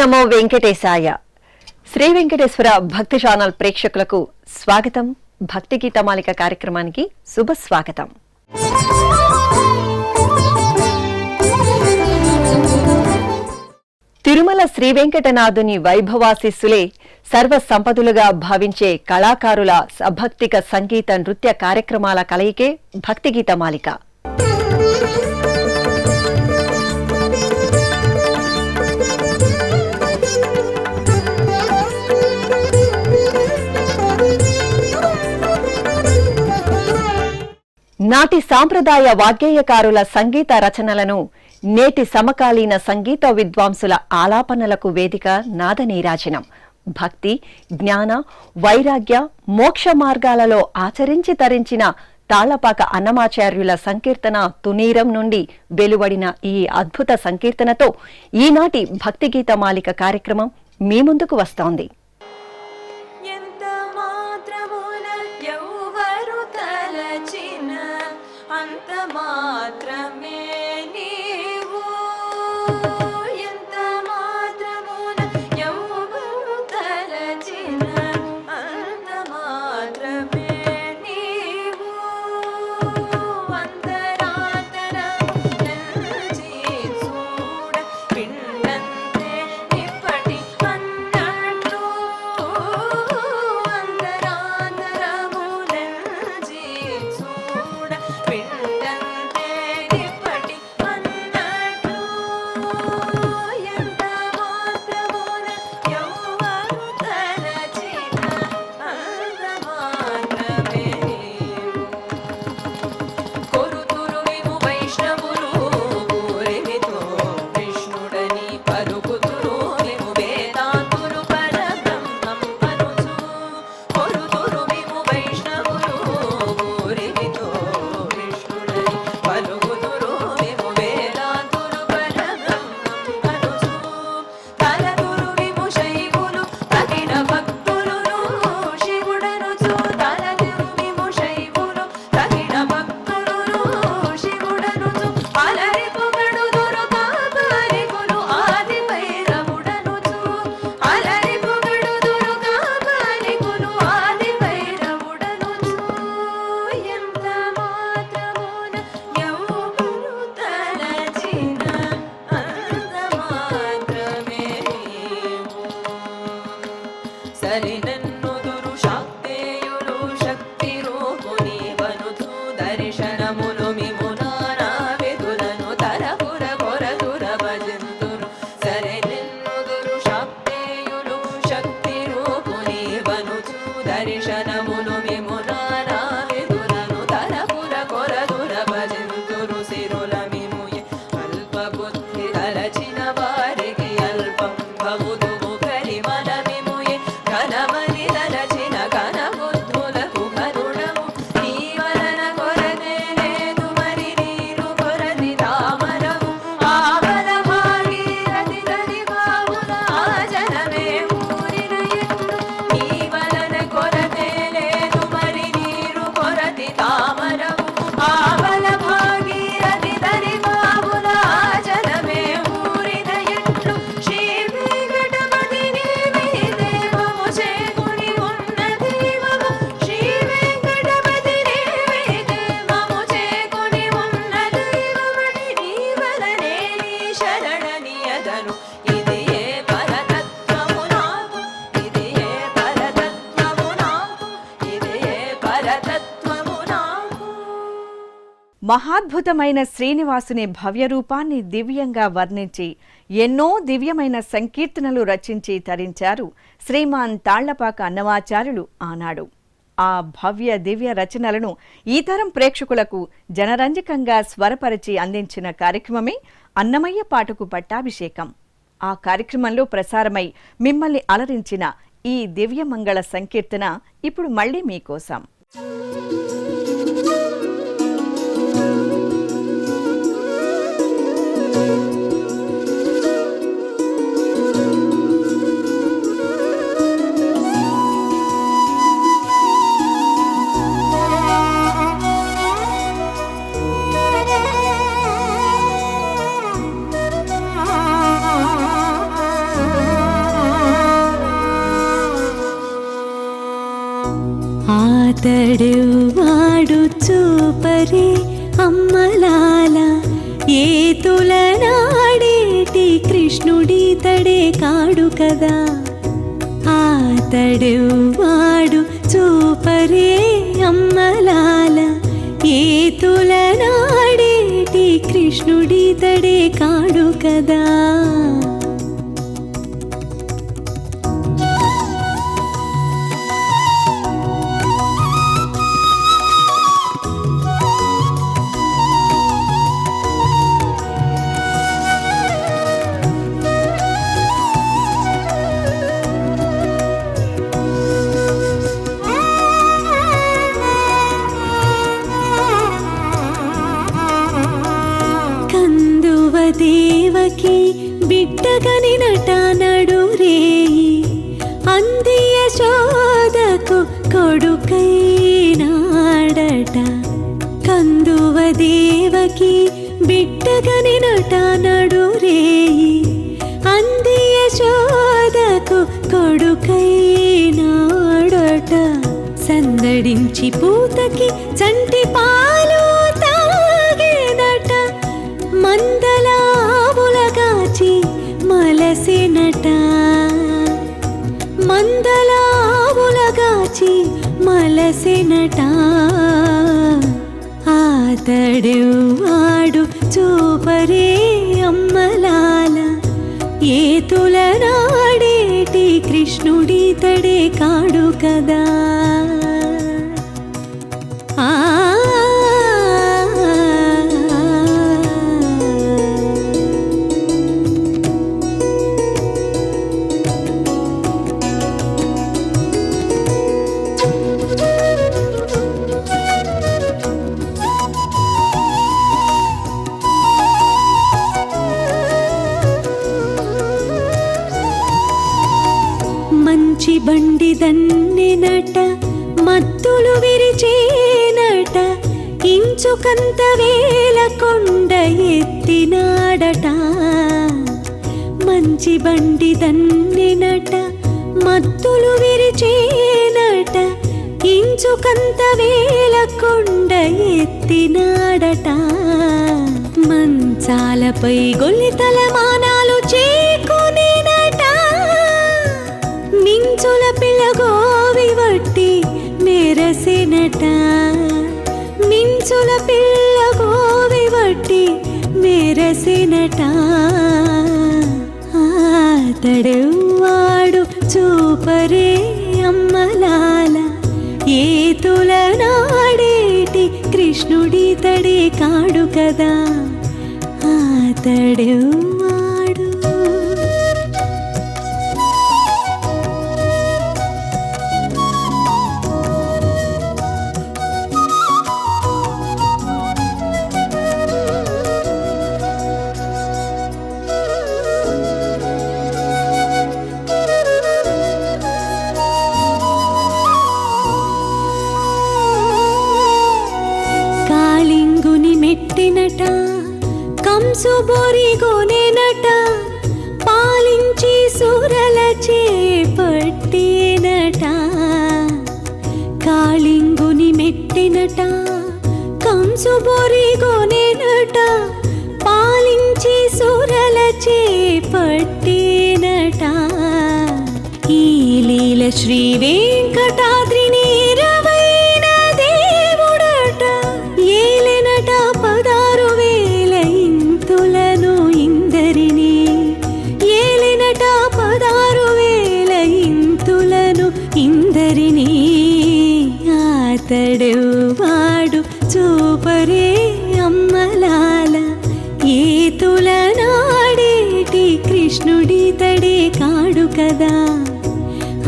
నమో వెంకటేశాయ. శ్రీ వెంకటేశ్వర భక్తి ఛానల్ ప్రేక్షకులకు స్వాగతం. భక్తి గీతమాలిక కార్యక్రమానికి శుభ స్వాగతం. తిరుమల శ్రీ వెంకటనాథుని వైభవాశిస్సులే సర్వ సంపదలుగా భావించే కళాకారుల సభక్తిక సంగీత నృత్య కార్యక్రమాల కలయికే భక్తి గీతమాలిక. నాటి సాంప్రదాయ వాగ్గేయకారుల సంగీత రచనలను నేటి సమకాలీన సంగీత విద్వాంసుల ఆలాపనలకు వేదిక నాదనీరాజనం. భక్తి, జ్ఞాన, వైరాగ్య, మోక్ష మార్గాలలో ఆచరించి తరించిన తాళ్లపాక అన్నమాచార్యుల సంకీర్తన తునీరం నుండి వెలువడిన ఈ అద్భుత సంకీర్తనతో ఈనాటి భక్తి గీతమాలిక కార్యక్రమం మీ ముందుకు వస్తోంది. మహాద్భుతమైన శ్రీనివాసుని భవ్యరూపాన్ని దివ్యంగా వర్ణించి ఎన్నో దివ్యమైన సంకీర్తనలు రచించి తరించారు శ్రీమాన్ తాళ్లపాక అన్నమాచార్యులు ఆనాడు. ఆ భవ్య దివ్య రచనలను ఈ తరం ప్రేక్షకులకు జనరంజకంగా స్వరపరిచి అందించిన కార్యక్రమమే అన్నమయ్య పాటకు పట్టాభిషేకం. ఆ కార్యక్రమంలో ప్రసారమై మిమ్మల్ని అలరించిన ఈ దివ్యమంగళ సంకీర్తన ఇప్పుడు మళ్లీ మీకోసం. ఆతడెవ్వాడు చూపరే అమ్మలాల ఏతులనాడేటి కృష్ణుడితడే కాడు కదా. ఆతడెవ్వాడు చూపరే అమ్మలాల ఏతులనాడేటి కృష్ణుడితడే కాడు కదా. దేవకి బిడ్డగనినట నడురేయి అంది యశోదకు కొడుకైనాడట. కందువ దేవకి బిడ్డగనినట నడురేయి అంది యశోదకు కొడుకైనాడట. సందడించి పూతకి చంటి పాలు తాగేదట. మందలావులగాచి మలసినట. మందలావులగాచి మలసినట. ఆతడెవ్వాడు చూపరే అమ్మలాల ఏతులనాడేటి కృష్ణుడితడే కాడు కదా. మంచి బండి దన్నినట మత్తులు విరిచేనట. ఇంచుకంత వేల కొండ ఎత్తినాడట. మంచి బండి దన్నినట మత్తులు విరిచేనట. ఇంచుకంత వేల కొండ ఎత్తినాడట. మంచాలపై గొల్లితల మానాలు చేకునేనట. మించుల పిల్లగోవి వట్టి మెరసినట. మించుల పిల్లగోవి వట్టి మెరసినట. ఆతడెవ్వాడు చూపరే అమ్మలాల ఏతులనాడేటి కృష్ణుడితడే కాడు కదా. ఆతడెవ్వాడు మెట్టినట. కంసు బోరిగోనేనట. పాలించి సురల చేపట్టినట. కాళింగుని మెట్టినట. కంసు బోరిగోనేనట. పాలించి సురల చేపట్టినట. ఈ లీల శ్రీ వెంకటాద్రిని ఇందరినీ. ఆతడెవ్వాడు చూపరే అమ్మలాల ఏతులనాడేటి కృష్ణుడితడే కాడు కదా.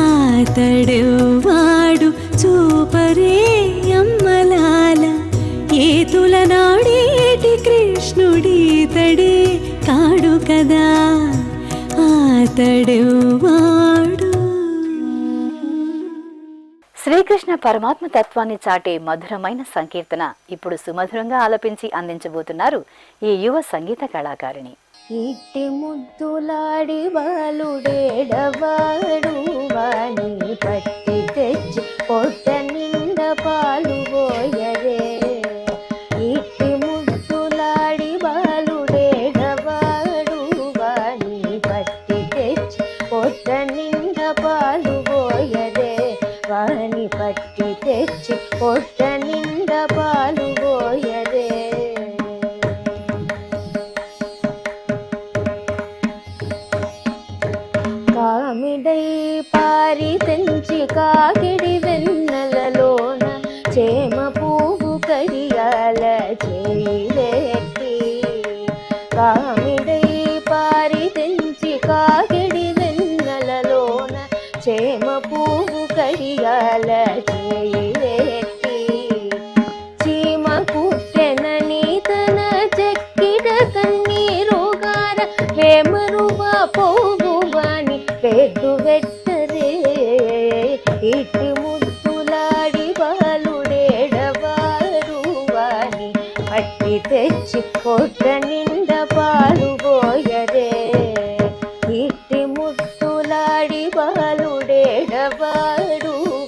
ఆతడెవ్వాడు చూపరే అమ్మలాల ఏతులనాడేటి కృష్ణుడితడే కాడు కదా. ఆతడెవ్వాడు. శ్రీకృష్ణ పరమాత్మ తత్వాన్ని చాటే మధురమైన సంకీర్తన ఇప్పుడు సుమధురంగా ఆలపించి అందించబోతున్నారు ఈ యువ సంగీత కళాకారిణి. ఇట్టి ముద్దులాడి బాలుడేడవాడు వాణి పట్టి తెచ్చి పొట్టె తెచ్చి పొట్ట నిండా పాలు పోయరే. కామిడై పారి తెంచి కాకిడి వెన్నెలలోన చేమ పువ్వు కడియాల చేయివేట్టి. కామిడై పారి తెంచి కాకిడి వెన్నెలలోన చేమ పువ్వు కడియాల చేయివేట్టి. చీమ కుట్టెనని తన చెక్కిట కన్నీరుగార వేమరువ పోగువాని పెద్దు వెట్టరే. ఇట్టి ముద్దులాడి బాలుడేడవాడు వాని పట్టి తెచ్చి పొట్ట నిండా పాలు పోయరే. ఇట్టి ముద్దులాడి బాలుడేడవాడు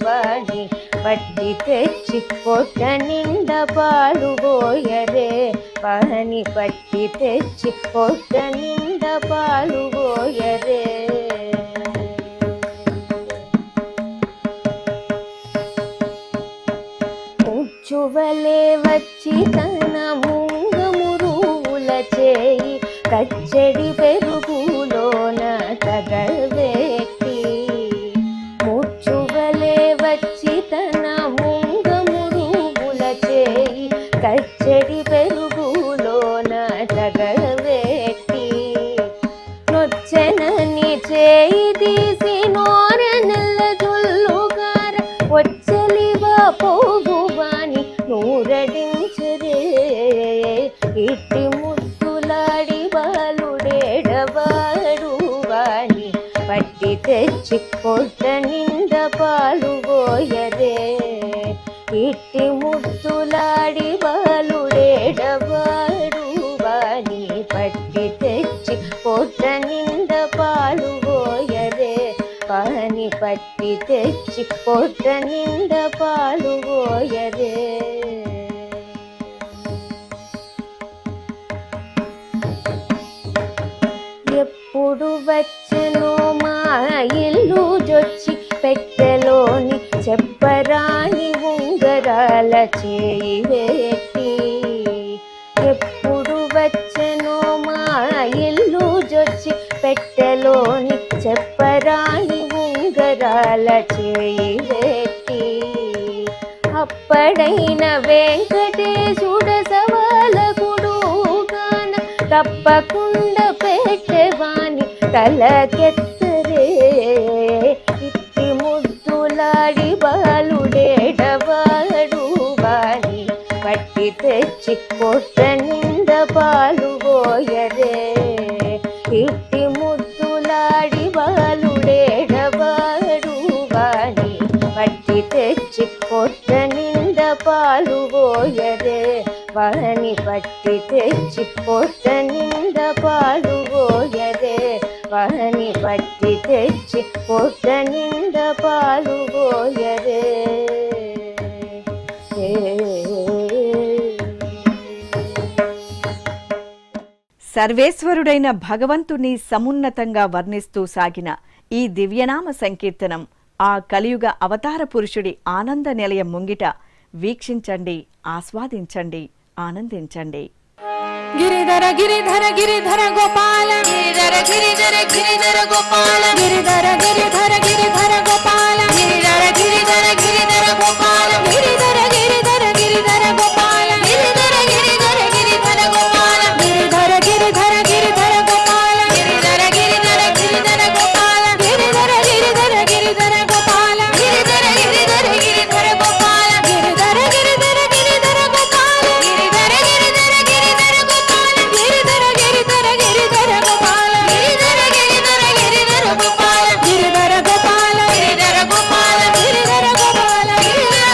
వాని పట్టి తెచ్చి పొట్ట నిండా పాలు పోయరే. వాని పట్టి తెచ్చి పొట్ట నిండా పాలు పోయరే. ముచ్చువలే వచ్చి తన ముంగమురువుల చేయి కచ్చడి పెరుగులోన తగవేట్టి. ముచ్చువలే వచ్చి తన ముంగమురువుల చేయి కచ్చడి పెరుగులోన తగవేట్టి. నొచ్చెనని చేయి తీసి నోర నెల్ల జొల్లుగార వచ్చలివా పోగువాని నూరడించరే. ఇట్టి ముద్దులాడి బాలుడేడవాడు వాని పట్టి తెచ్చి పొట్ట నిండా పాలు పోయరే. ఇట్టి ముద్దులాడి బాలుడేడవాడు వాని పట్టి తెచ్చి పొట్ట నిండా పాలు పోయరే. వాని పట్టి తెచ్చి పొట్ట నిండా పాలు పోయరే. ఎప్పుడు వచ్చెనో మా ఇల్లు జొచ్చి పెట్టెలోని చెప్పరాని ఉంగరాల చేయివేట్టి. ఎప్పుడు వచ్చెనో మా ఇల్లు జొచ్చి పెట్టెలోని చెప్పరాని ఉంగరాల చేయివేట్టి. అప్పడైన వెంకటేశుడ సవాలకుడు గాన తప్పకుండా పెట్టెవాని తలకెత్తరే. ఇట్టి ముద్దులాడి బాలుడేడవాడు వాని పట్టి తెచ్చి పొట్ట నిండా పాలు పోయరే. ఇట్టి ముద్దులాడి బాలుడేడవాడు వాని పట్టి తెచ్చి పొట్ట నిండా పాలు పోయరే. వాని పట్టి తెచ్చి పొట్ట నిండా పాలు పోయరే. వాని పట్టి తెచ్చి పొట్ట నిండా పాలు పోయరే. సర్వేశ్వరుడైన భగవంతుని సమున్నతంగా వర్ణిస్తూ సాగిన ఈ దివ్యనామ సంకీర్తనం ఆ కలియుగ అవతార పురుషుడి ఆనంద నిలయం ముంగిట వీక్షించండి, ఆస్వాదించండి, ఆనందించండి. గిరిధర గిరిధర గిరిధర గోపాల గిరిధర గిరిధర గిరిధర గోపాల గిరిధర గిరిధర గిరిధర గోపాల గిరిధర గిరిధర గిరిధర గోపాల గిరిధర గిరిధర గిరిధర గోపాల గిరిధర గిరిధర గిరిధర గోపాల గిరిధర గిరిధర గిరిధర గోపాల గిరిధర గిరిధర గిరిధర గోపాల గిరిధర గిరిధర గిరిధర గోపాల గిరిధర గిరిధర గిరిధర గోపాల గిరిధర గిరిధర గిరిధర గోపాల గిరిధర గిరిధర గిరిధర గోపాల గిరిధర గిరిధర గిరిధర గోపాల గిరిధర గిరిధర గిరిధర గోపాల గిరిధర గోపాల గిరిధర గోపాల గిరిధర గోపాల గిరిధర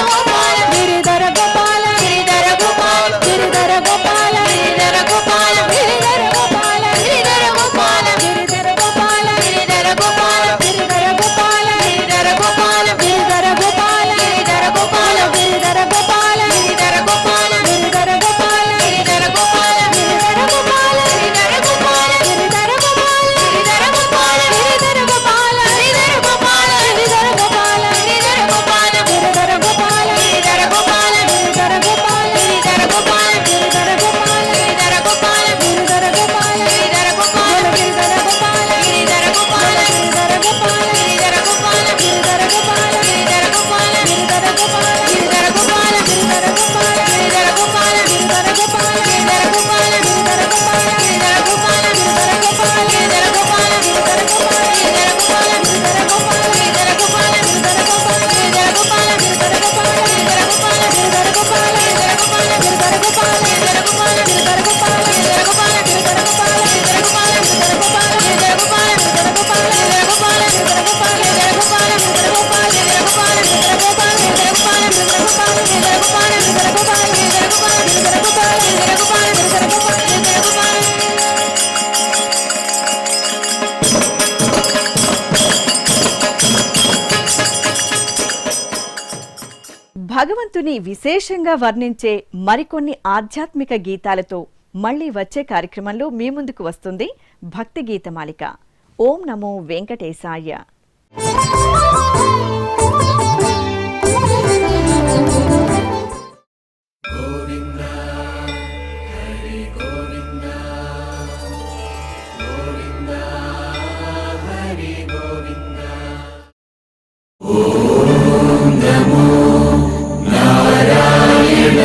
భగవంతుని విశేషంగా వర్ణించే మరికొన్ని ఆధ్యాత్మిక గీతాలతో మళ్లీ వచ్చే కార్యక్రమంలో మీ ముందుకు వస్తుంది భక్తి గీతమాలిక. ఓం నమో వెంకటేశాయ. ఓం నమో నారాయణాయ.